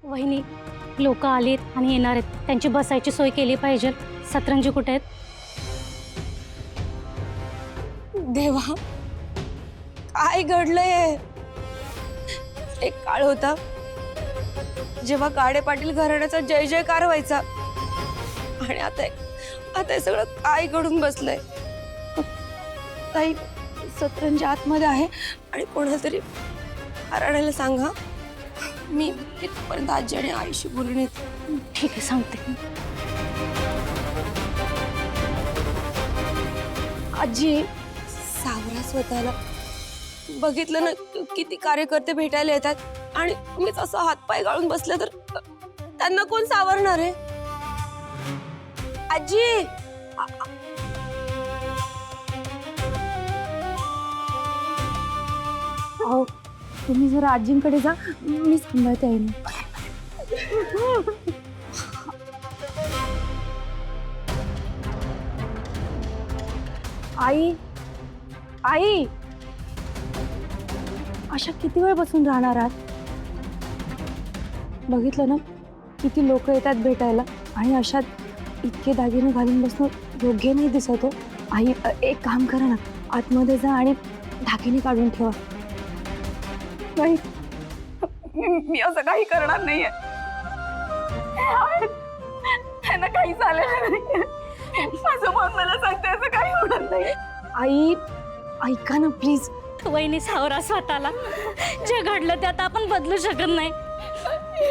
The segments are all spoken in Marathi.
वहिनी, लोक आलेत आणि येणार आहेत, त्यांची बसायची सोय केली पाहिजे. सतरंजी कुठे आहेत? देवा, काय घडलंय? एक काळ होता जेव्हा काळे पाटील घराण्याचा जय जयकार व्हायचा आणि आता हे सगळं काय घडून बसलंय? ताई, सतरंजी आतमध्ये आहे आणि कोणाला तरी घराण्याला सांगा. मी तिथपर्यंत आजी आणि आईशी बोलून येते. ठीक आहे, सांगते. आजी, सावरा स्वतःला. बघितलं ना किती कार्यकर्ते भेटायला येतात आणि तुम्हीच असं हातपाय गाळून बसले तर त्यांना कोण सावरणार आहे? आजी, अहो, तुम्ही जरा आजींकडे जा, मी सांभाळते आईने. आई, आई, अशा किती वेळ बसून राहणार आहात? बघितलं ना किती लोक येतात भेटायला आणि अशात इतके दागिने घालून बसणं योग्य नाही दिसत हो. आई, एक काम करा ना, आतमध्ये जा आणि दागिने काढून ठेवा. नाही, मी असं काही करणार नाहीये. त्यांना काही झालेलं नाहीये. माझं मन मला सांगते असं काही होणार नाही. आई, ऐका ना प्लीज. वहिनी, सावरा स्वतःला. जे घडलं ते आता आपण बदलू शकत नाही.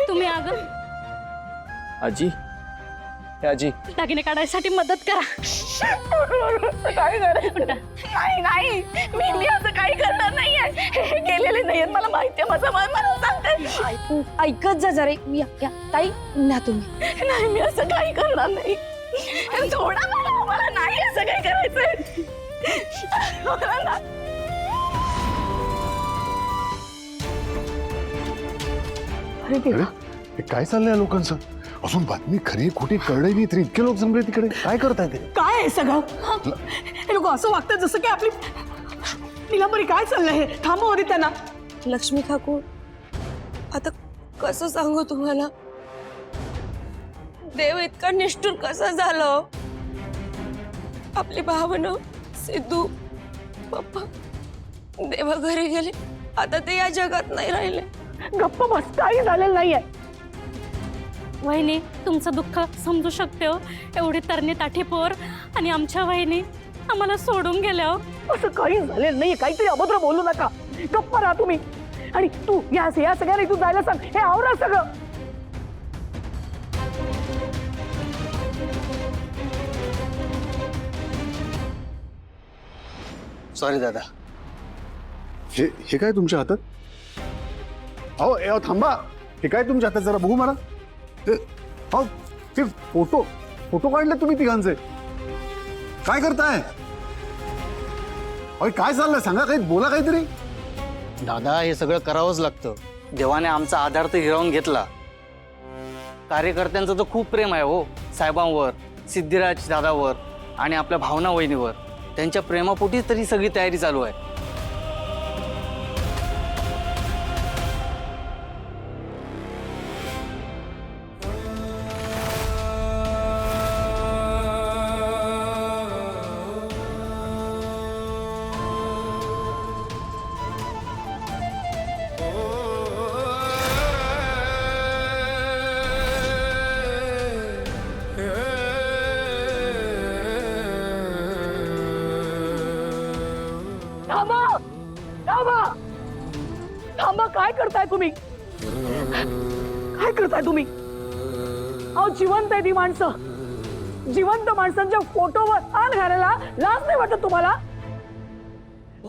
तुम्ही अगं आजी, हे आजी, दागिने काढायसाठी मदत करा. काय करायचं? नाही नाही, मी असं काही करणार नाहीये. हे गेलेले नाहीये, मला माहितीये. माझं मन मला सांगते. ऐकत जा जरा. या ताई, न्या तुम्ही. नाही, मी असं काही करणार नाही. थोडा मला नाही असं काही करायचंय. मला नाही. अरे, हे काय चाललंय लोकांचं? अजून बातमी खरी खोटी कळली नाही तरी इतके लोक जमले तिकडे. काय करताय ते? काय आहे सगळं? हे लोक असं वागतात जसं की आपली नीलांबरी. काय चाललंय हे? थांबवते त्यांना. लक्ष्मी काकू, आता कसं सांगू तुम्हाला? देव इतका निष्ठुर कसं झालं? आपली भावना, सिद्धू, पप्पा देवा घरी गेले, आता ते या जगात नाही राहिले. गप्प बस, काही झालेलं नाहीये. वहिनी, तुमचं दुःख समजू शकते हो. एवढी तरणी ताठी पोर आणि आमच्या वहिनी आम्हाला सोडून गेल्या हो. असं काही झालेलं नाहीये. काहीतरी अभद्र बोलू नका. गप्प राहा तुम्ही. आणि तू या सगळ्यांना इथून जायला सांग. हे आवरा सगळं. सॉरी दादा. हे काय तुमच्या हातात? अहो अहो, थांबा. हे काय तुमच्या हातात? जरा बघू मला. अहो, ते फोटो काढले तुम्ही तिघांचे. काय करताय? अहो, काय चाललंय? सांगा, काही बोला काहीतरी. दादा, हे सगळं करावंच लागतं. देवाने आमचा आधार तर हिरावून घेतला. कार्यकर्त्यांचं तर खूप प्रेम आहे हो साहेबांवर, सिद्धिराज दादावर आणि आपल्या भावना वहिनीवर. त्यांच्या प्रेमापोटीच तरी सगळी तयारी चालू आहे. थांबा, थांबा, थांबा. काय करताय तुम्ही? काय करताय तुम्ही? अहो, जिवंत आहे ती माणसं. जिवंत माणसांच्या फोटोवर हात घालायला लाज नाही वाटत तुम्हाला?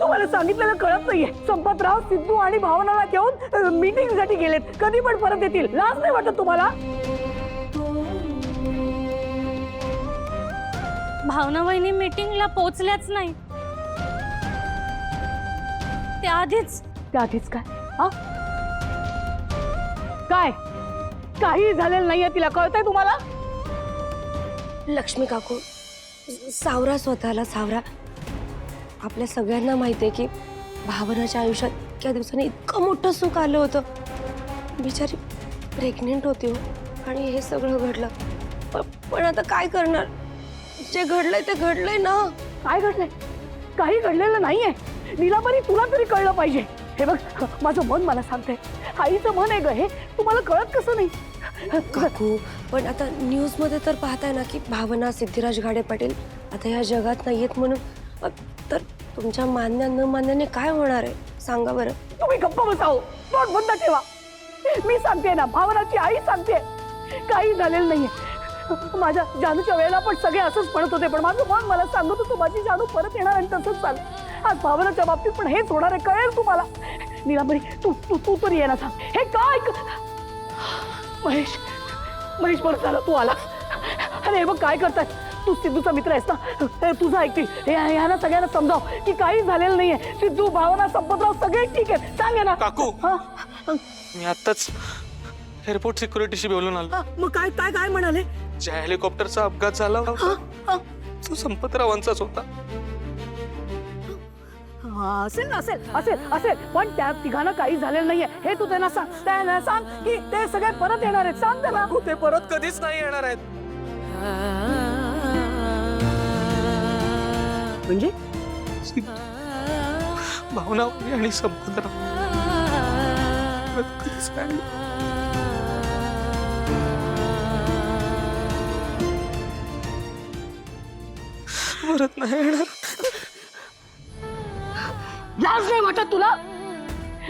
तुम्हाला सांगितलेलं कळत नाहीये. संपतराव, सिद्धू आणि भावनाला घेऊन मीटिंग साठी गेलेत. कधी पण परत येतील. लाज नाही वाटत तुम्हाला? भावना वहिनी मीटिंगला पोहोचल्याच नाही. त्याआधीच काय? हा, काय? काही झालेलं नाहीये. तिला कळतंय तुम्हाला? लक्ष्मी काकू, सावरा स्वतःला. सावरा. आपल्या सगळ्यांना माहिती आहे की भावनाच्या आयुष्यात त्या दिवसाने इतकं मोठं सुख आलं होतं. बिचारी प्रेग्नेंट होती हो आणि हे सगळं घडलं. पण आता काय करणार? जे घडलंय ते घडलंय ना. काय घडलंय? काही घडलेलं नाहीये. नीलांबरी, तुला तरी कळलं पाहिजे. हे बघ, माझं मन मला सांगते, आईचं मन आहे ग हे, तुम्हाला कळत कसं नाही? काकू, पण आता न्यूज मध्ये तर पाहताय ना की भावना सिद्धिराज घाडे पाटील आता ह्या जगात नाहीयेत म्हणून. तर तुमच्या मान्य न मान्याने काय होणार आहे सांगा बरं. तुम्ही गप्प बसाओ, तोंड बंद ठेवा. मी सांगते ना, भावनाची आई सांगते, काही झालेलं नाहीये. माझ्या जानूच्या वेळेला पण सगळे असंच म्हणत होते, पण माझं मन मला सांगत होतं माझी जानू परत येणार आणि तसंच चाल. आज भावनाच्या बाबतीत पण हेच होणार आहे, कळेल तुम्हाला. नीलांबरी, तू तू तू तरी ये ना, सांग हे काय. महेश, महेश बरं झालं तू आला. अरे हे बघ काय करताय, तू सिद्धूचा मित्र आहेस ना, तुझं ऐकतील. ह्यांना सगळ्यांना समजाव की काही झालेलं नाहीये. सिद्धू, भावना, संपतराव सगळे ठीक आहेत, सांगे ना. काकू. हा? मी आत्ताच एअरपोर्ट सिक्युरिटीशी बोलून आलो. हा, मग काय काय काय म्हणाले? ज्या हेलिकॉप्टरचा अपघात झाला होता तो संपतरावांचाच होता. असेल असेल असेल असेल, पण त्या तिघांना काही झालेलं नाहीये हे तू त्यांना सांग. त्यांना सांग की ते सगळे परत येणार आहेत, सांग त्यांना. ते परत कधीच नाही येणार आहेत. म्हणजे भावना आणि संपतराव परत कधीच नाही. परत नाही येणार. लाज नाही वाटत तुला?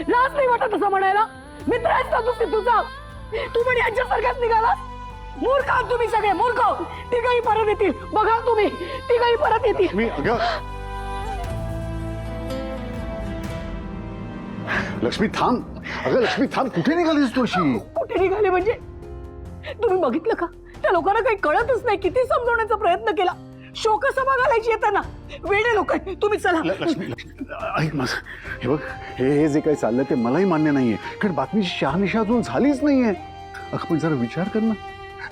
लाज नाही वाटत असं म्हणायला? मित्र आहेस ना तू सिद्धूचा, तू पण यांच्यासारखाच निघाला. मूर्ख आहात तुम्ही सगळे, मूर्ख. तिघही परत येतील, बघा तुम्ही, तिघही परत येतील. मी अगं लक्ष्मी थांब. अगं लक्ष्मी थांब, कुठे निघालीस तू अशी? कुठे निघाले म्हणजे? तुम्ही बघितलं का, त्या लोकांना काही कळतच नाही. किती समजवण्याचा प्रयत्न केला, शोकसभा घालायची येताना. वेडे लोक आहेत तुम्ही, चला. लक्ष्मी ऐक माझं, हे बघ, हे जे काही चाललंय ते मलाही मान्य नाहीये, कारण बातमीची शहानिशा अजून झालीच नाहीये. अगं पण जरा विचार कर ना,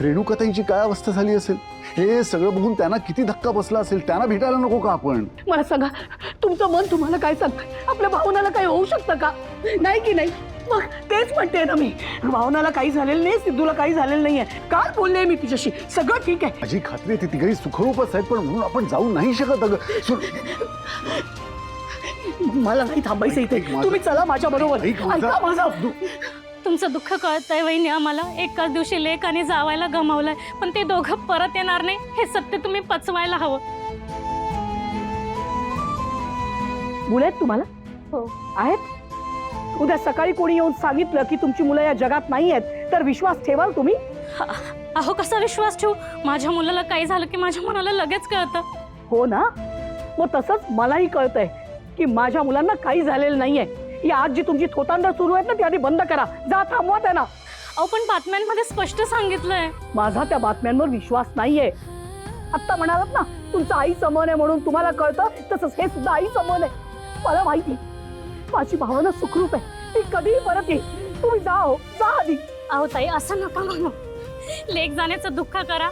रेणुकाताईची काय अवस्था झाली असेल, हे सगळं बघून त्यांना किती धक्का बसला असेल. त्यांना भेटायला नको का आपण? मला सांगा, तुमचं मन तुम्हाला काय सांगतंय? आपल्या भावनाला काही होऊ शकतं का? नाही की नाही? मग तेच म्हणते ना मी, भावनाला काही झालेलं नाही, सिद्धूला काही झालेलं नाहीये. काल बोलले मी तिच्याशी, सगळं ठीक आहे. माझी खात्री आहे ती तिघही सुखरूपच आहेत, पण म्हणून आपण जाऊ नाही शकत. अगं मला नाही थांबायचं इथे, तुम्ही चला माझ्या बरोबर. ऐका माझं. तुमचं दुःख कळतंय वहिनी आम्हाला. एकाच दिवशी लेक आणि जावायला गमावलंय, पण ते दोघं परत येणार नाही हे सत्य तुम्ही पचवायला हवं. मुलं आहेत तुम्हाला? हो. आहेत. उद्या सकाळी कोणी येऊन सांगितलं की तुमची मुलं या जगात नाही आहेत, तर विश्वास ठेवाल तुम्ही? अहो कसा विश्वास ठेवू? माझ्या मुलाला काही झालं की माझ्या मनाला लगेच कळतं. हो ना, मग तसंच मलाही कळतंय की माझ्या मुलांना काही झालेलं नाहीये. ही आज जी तुमची थोतांडा सुरू आहेत ना, ती आधी बंद करा. जा, थांबवा त्यांना. अहो पण बातम्यांमध्ये स्पष्ट सांगितलंय. माझा त्या बातम्यांवर विश्वास नाहीये. आत्ता म्हणालात ना तुमचं आई समन आहे म्हणून तुम्हाला कळतं, तसंच हे सुद्धा आई समन आहे. मला माहिती माझी भावना सुखरूप आहे, ती कधीही परत येईल. तुम्ही जा, हो जा आधी. अहो ताई असं नका म्हणू. लेक जाण्याचं दुःख करा,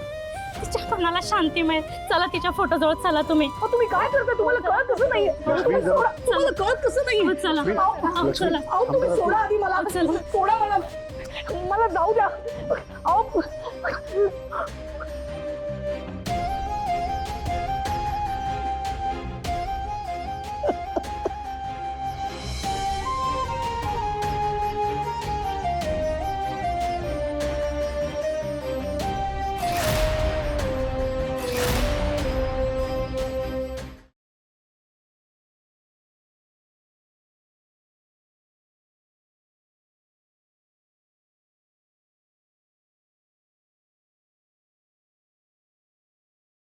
तिच्या मनाला शांती मिळेल. चला तिच्या फोटोजवळ चला तुम्ही. अहो, तुम्ही काय करता? तुम्हाला कळत कसं नाहीये? तुम्ही सोडा. तुम्हाला कळत कसं हो, नाहीये? चला. अहो, चला. अहो, तुम्ही सोडा आधी मला. चला. सोडा मला, मला जाऊ द्या.